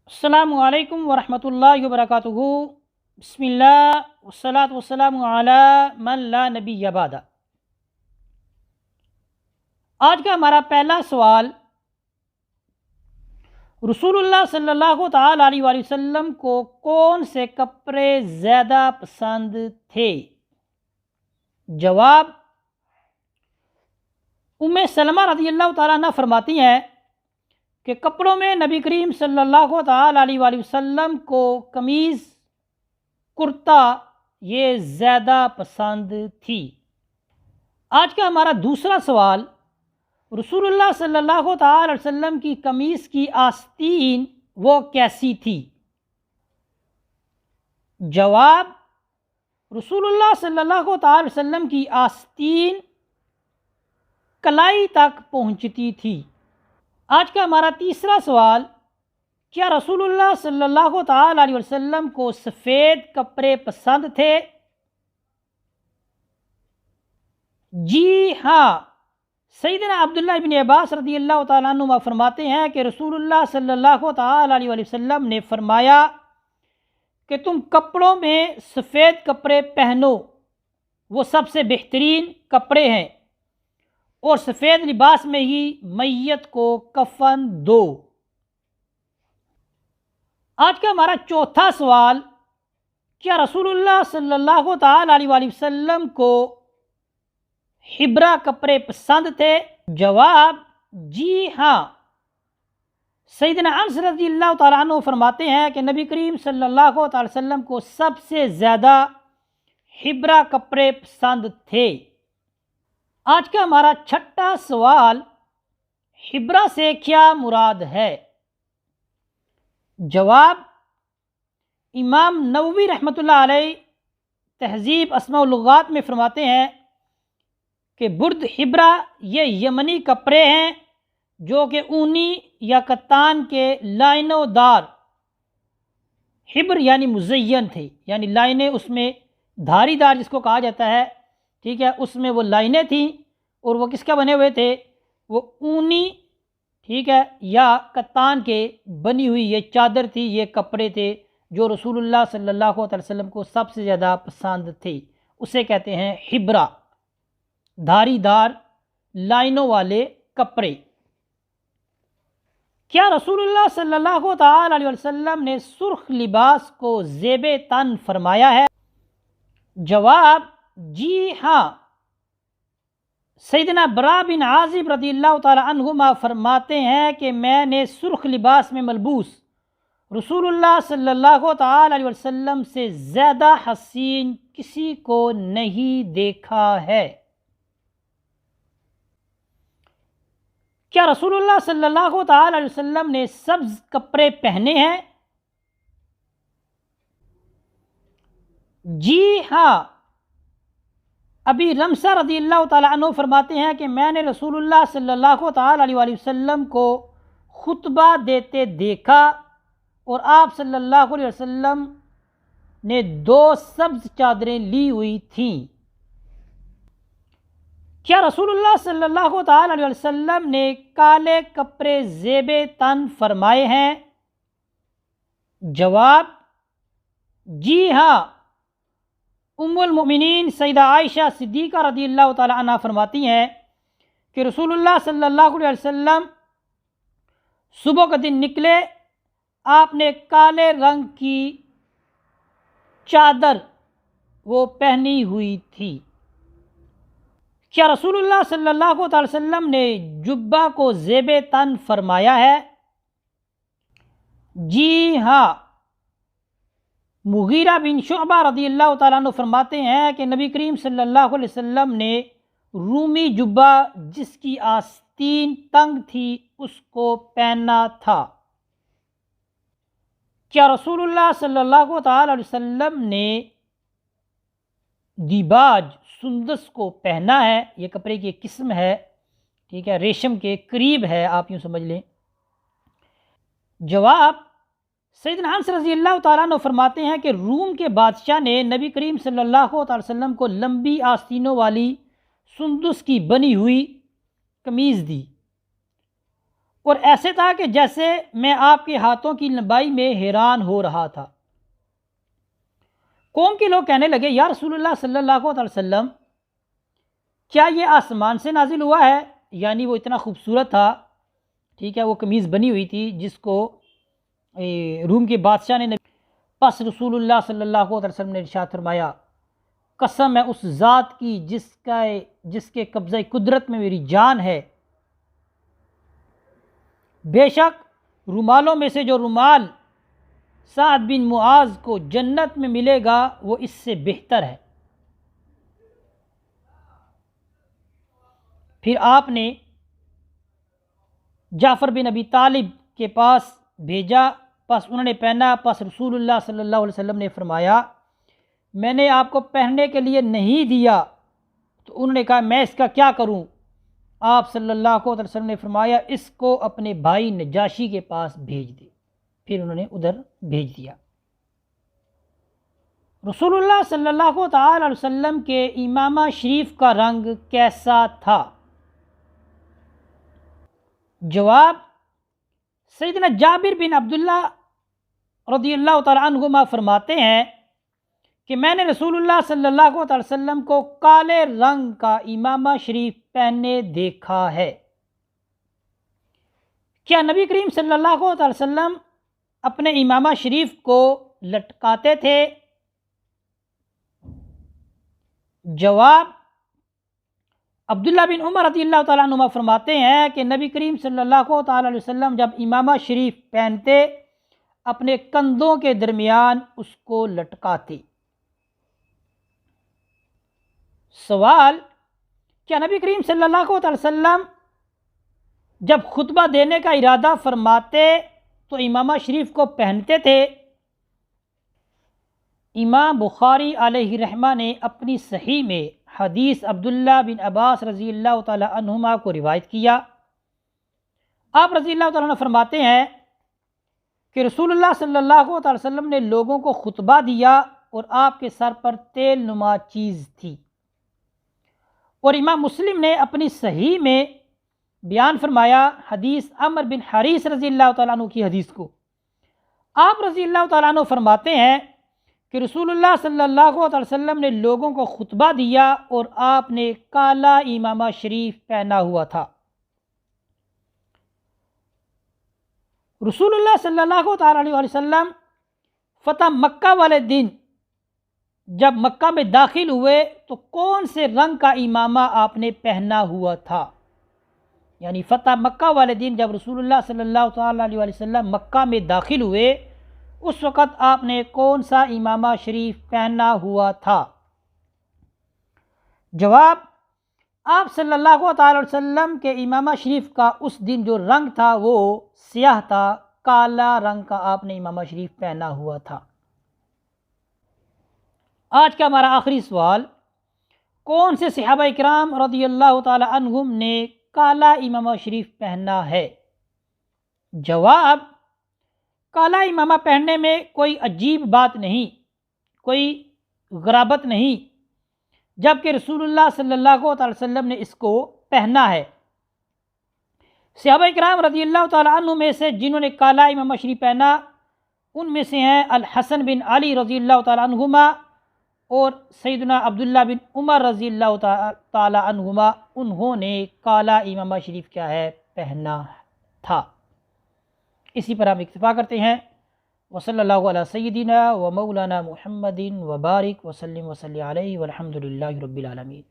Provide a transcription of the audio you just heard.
السلام علیکم ورحمۃ اللہ وبرکاتہ۔ بسم اللہ والصلاۃ والسلام علی من لا نبی بعد۔ آج کا ہمارا پہلا سوال، رسول اللہ صلی اللہ تعالی علیہ وآلہ وسلم کو کون سے کپڑے زیادہ پسند تھے؟ جواب، ام سلمہ رضی اللہ تعالیٰ عنہ فرماتی ہیں کہ کپڑوں میں نبی کریم صلی اللہ تعالی علیہ وآلہ وسلم کو قمیض، کرتا یہ زیادہ پسند تھی۔ آج کا ہمارا دوسرا سوال، رسول اللہ صلی اللہ تعالی علیہ وسلم کی قمیض کی آستین وہ کیسی تھی؟ جواب، رسول اللہ صلی اللہ تعالی علیہ وسلم کی آستین کلائی تک پہنچتی تھی۔ آج کا ہمارا تیسرا سوال، کیا رسول اللہ صلی اللہ تعالی علیہ وسلم کو سفید کپڑے پسند تھے؟ جی ہاں، سیدنا عبداللہ بن عباس رضی اللہ تعالیٰ عنہ فرماتے ہیں کہ رسول اللہ صلی اللہ تعالی علیہ وسلم نے فرمایا کہ تم کپڑوں میں سفید کپڑے پہنو، وہ سب سے بہترین کپڑے ہیں، اور سفید لباس میں ہی میت کو کفن دو۔ آج کا ہمارا چوتھا سوال، کیا رسول اللہ صلی اللہ تعالی علیہ وآلہ وسلم کو حبرہ کپڑے پسند تھے؟ جواب، جی ہاں، سیدنا انس رضی اللہ تعالیٰ عنہ فرماتے ہیں کہ نبی کریم صلی اللہ تعالی وسلم کو سب سے زیادہ حبرہ کپڑے پسند تھے۔ آج کا ہمارا چھٹا سوال، حبرہ سے کیا مراد ہے؟ جواب، امام نووی رحمۃ اللہ علیہ تہذیب اسماء اللغات میں فرماتے ہیں کہ برد حبرہ یہ یمنی کپڑے ہیں جو کہ اونی یا کتان کے لائنوں دار، حبر یعنی مزین تھے، یعنی لائنیں اس میں دھاری دار جس کو کہا جاتا ہے، ٹھیک ہے، اس میں وہ لائنیں تھیں، اور وہ کس کا بنے ہوئے تھے؟ وہ اونی، ٹھیک ہے، یا کتان کے بنی ہوئی یہ چادر تھی، یہ کپڑے تھے جو رسول اللہ صلی اللہ علیہ وسلم کو سب سے زیادہ پسند تھے، اسے کہتے ہیں حبرہ، دھاری دار لائنوں والے کپڑے۔ کیا رسول اللہ صلی اللہ تعالی علیہ وسلم نے سرخ لباس کو زیب تن فرمایا ہے؟ جواب، جی ہاں، سیدنا برا بن عازب رضی اللہ تعالی عنہما فرماتے ہیں کہ میں نے سرخ لباس میں ملبوس رسول اللہ صلی اللہ تعالی علیہ وسلم سے زیادہ حسین کسی کو نہیں دیکھا ہے۔ کیا رسول اللہ صلی اللہ تعالی علیہ وسلم نے سبز کپڑے پہنے ہیں؟ جی ہاں، ابھی رمسہ رضی اللہ تعالیٰ عنہ فرماتے ہیں کہ میں نے رسول اللہ صلی اللہ تعالی علیہ وآلہ وسلم کو خطبہ دیتے دیکھا، اور آپ صلی اللہ علیہ وسلم نے 2 سبز چادریں لی ہوئی تھیں۔ کیا رسول اللہ صلی اللہ تعالی علیہ وسلم نے کالے کپڑے زیب تن فرمائے ہیں؟ جواب، جی ہاں، ام المؤمنین سیدہ عائشہ صدیقہ رضی اللہ تعالی عنہ فرماتی ہیں کہ رسول اللہ صلی اللہ علیہ وسلم صبح کا دن نکلے، آپ نے کالے رنگ کی چادر وہ پہنی ہوئی تھی۔ کیا رسول اللہ صلی اللہ تعالی وسلم نے جبہ کو زیب تن فرمایا ہے؟ جی ہاں، مغیرہ بن شعبہ رضی اللہ تعالیٰ عنہ فرماتے ہیں کہ نبی کریم صلی اللہ علیہ وسلم نے رومی جبہ جس کی آستین تنگ تھی اس کو پہنا تھا۔ کیا رسول اللہ صلی اللہ تعالی علیہ وسلم نے دیباج سندس کو پہنا ہے؟ یہ کپڑے کی ایک قسم ہے، ٹھیک ہے، ریشم کے قریب ہے، آپ یوں سمجھ لیں۔ جواب، سیدنا انس رضی اللہ تعالیٰ عنہ فرماتے ہیں کہ روم کے بادشاہ نے نبی کریم صلی اللہ تعالی وسلم کو لمبی آستینوں والی سندس کی بنی ہوئی قمیض دی، اور ایسے تھا کہ جیسے میں آپ کے ہاتھوں کی لمبائی میں حیران ہو رہا تھا۔ قوم کے لوگ کہنے لگے یا رسول اللہ صلی اللہ علیہ وسلم، کیا یہ آسمان سے نازل ہوا ہے؟ یعنی وہ اتنا خوبصورت تھا، ٹھیک ہے، وہ قمیض بنی ہوئی تھی جس کو روم کے بادشاہ نے پس رسول اللہ صلی اللہ علیہ وسلم نے ارشاد فرمایا، قسم ہے اس ذات کی جس کے قبضہ قدرت میں میری جان ہے، بے شک رومالوں میں سے جو رومال سعد بن معاذ کو جنت میں ملے گا وہ اس سے بہتر ہے۔ پھر آپ نے جعفر بن ابی طالب کے پاس بھیجا، پس انہوں نے پہنا، پس رسول اللہ صلی اللہ علیہ وسلم نے فرمایا میں نے آپ کو پہننے کے لیے نہیں دیا، تو انہوں نے کہا میں اس کا کیا کروں؟ آپ صلی اللہ علیہ وسلم نے فرمایا اس کو اپنے بھائی نجاشی کے پاس بھیج دے۔ پھر انہوں نے ادھر بھیج دیا۔ رسول اللہ صلی اللہ تعالی علیہ وسلم کے امامہ شریف کا رنگ کیسا تھا؟ جواب، سیدنا جابر بن عبداللہ رضی اللہ تعالی عنہما فرماتے ہیں کہ میں نے رسول اللہ صلی اللہ علیہ وسلم کو کالے رنگ کا امامہ شریف پہنے دیکھا ہے۔ کیا نبی کریم صلی اللہ علیہ وسلم اپنے امامہ شریف کو لٹکاتے تھے؟ جواب، عبداللہ بن عمر رضی اللہ تعالیٰ عنہما فرماتے ہیں کہ نبی کریم صلی اللہ تعالیٰ علیہ وسلم جب امامہ شریف پہنتے اپنے کندھوں کے درمیان اس کو لٹکاتے۔ سوال، کیا نبی کریم صلی اللہ علیہ وسلم جب خطبہ دینے کا ارادہ فرماتے تو امامہ شریف کو پہنتے تھے؟ امام بخاری علیہ رحمہ نے اپنی صحیح میں حدیث عبداللہ بن عباس رضی اللہ تعالی عنہما کو روایت کیا۔ آپ رضی اللہ تعالیٰ عنہ فرماتے ہیں کہ رسول اللہ صلی اللہ علیہ وسلم نے لوگوں کو خطبہ دیا اور آپ کے سر پر تیل نما چیز تھی۔ اور امام مسلم نے اپنی صحیح میں بیان فرمایا حدیث عمر بن حریث رضی اللہ تعالیٰ عنہ کی حدیث کو۔ آپ رضی اللہ تعالیٰ عنہ فرماتے ہیں کہ رسول اللہ صلی اللہ علیہ وسلم نے لوگوں کو خطبہ دیا اور آپ نے کالا امامہ شریف پہنا ہوا تھا۔ رسول اللہ صلی اللہ علیہ وسلم فتح مکہ والے دن جب مکہ میں داخل ہوئے تو کون سے رنگ کا امامہ آپ نے پہنا ہوا تھا؟ یعنی فتح مکہ والے دن جب رسول اللہ صلی اللہ علیہ وسلم مکہ میں داخل ہوئے اس وقت آپ نے کون سا امامہ شریف پہنا ہوا تھا؟ جواب، آپ صلی اللہ تعالی وسلم کے امامہ شریف کا اس دن جو رنگ تھا وہ سیاہ تھا، کالا رنگ کا آپ نے امامہ شریف پہنا ہوا تھا۔ آج کا ہمارا آخری سوال، کون سے صحابہ کرام رضی اللہ تعالی عنہم نے کالا امامہ شریف پہنا ہے؟ جواب، کالا امامہ پہننے میں کوئی عجیب بات نہیں، کوئی غرابت نہیں، جبکہ رسول اللہ صلی اللہ علیہ وسلم نے اس کو پہنا ہے۔ صحابہ کرام رضی اللہ تعالی عنہ میں سے جنہوں نے کالا امامہ شریف پہنا ان میں سے ہیں الحسن بن علی رضی اللہ تعالی عنہما اور سیدنا عبداللہ بن عمر رضی اللہ تعالی عنہما، انہوں نے کالا امامہ شریف کیا ہے پہنا تھا۔ اسی پر ہم اکتفا کرتے ہیں۔ وصلی اللہ علی سیدنا و مولانا محمد وبارک وسلم علیہ والحمد للہ رب العالمین۔